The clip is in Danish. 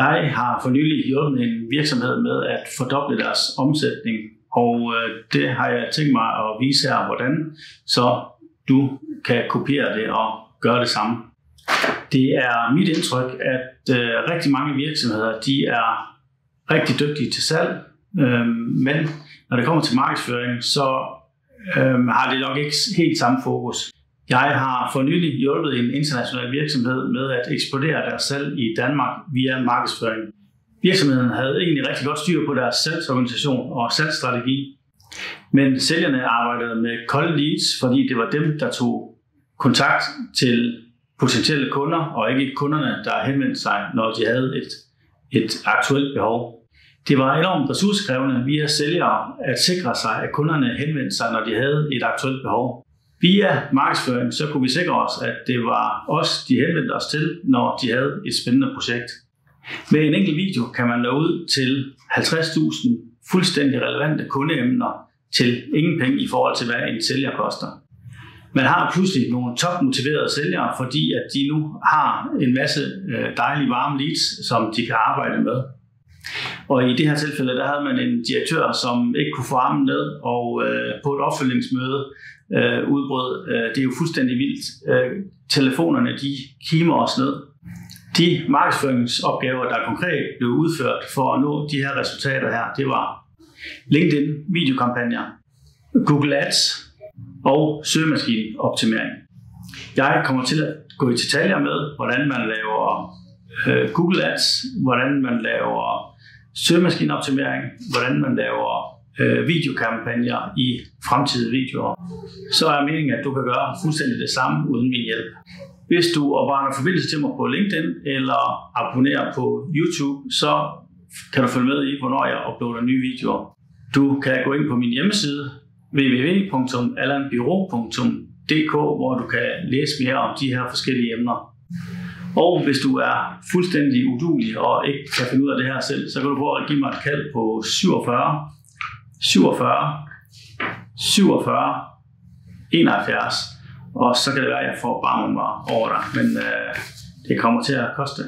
Jeg har for nylig hjulpet en virksomhed med at fordoble deres omsætning, og det har jeg tænkt mig at vise her, hvordan, så du kan kopiere det og gøre det samme. Det er mit indtryk, at rigtig mange virksomheder de er rigtig dygtige til salg, men når det kommer til markedsføring, så har det nok ikke helt samme fokus. Jeg har for nylig hjulpet en international virksomhed med at eksplodere deres salg i Danmark via markedsføring. Virksomheden havde egentlig rigtig godt styr på deres salgsorganisation og salgsstrategi, men sælgerne arbejdede med cold leads, fordi det var dem, der tog kontakt til potentielle kunder, og ikke kunderne, der henvendte sig, når de havde et aktuelt behov. Det var enormt ressourcekrævende via sælgere at sikre sig, at kunderne henvendte sig, når de havde et aktuelt behov. Via markedsføring så kunne vi sikre os, at det var os, de henvendte os til, når de havde et spændende projekt. Med en enkelt video kan man nå ud til 50.000 fuldstændig relevante kundeemner til ingen penge i forhold til, hvad en sælger koster. Man har pludselig nogle topmotiverede sælgere, fordi at de nu har en masse dejlige varme leads, som de kan arbejde med. Og i det her tilfælde, der havde man en direktør, som ikke kunne få armen ned, og på et opfølgningsmøde udbrød, det er jo fuldstændig vildt. Telefonerne, de kimer os ned. De markedsføringsopgaver, der konkret blev udført for at nå de her resultater her, det var LinkedIn videokampagner, Google Ads og søgemaskineoptimering. Jeg kommer til at gå i detaljer med, hvordan man laver Google Ads, hvordan man laver søgemaskineoptimering, hvordan man laver videokampagner i fremtidige videoer. Så er meningen, at du kan gøre fuldstændig det samme uden min hjælp. Hvis du opretter forbindelse til mig på LinkedIn eller abonnerer på YouTube, så kan du følge med i, hvornår jeg uploader nye videoer. Du kan gå ind på min hjemmeside www.allanbiro.dk, hvor du kan læse mere om de her forskellige emner. Og hvis du er fuldstændig uduelig og ikke kan finde ud af det her selv, så kan du prøve at give mig et kald på 47 47 47 71, og så kan det være, at jeg får barmen over dig, men det kommer til at koste.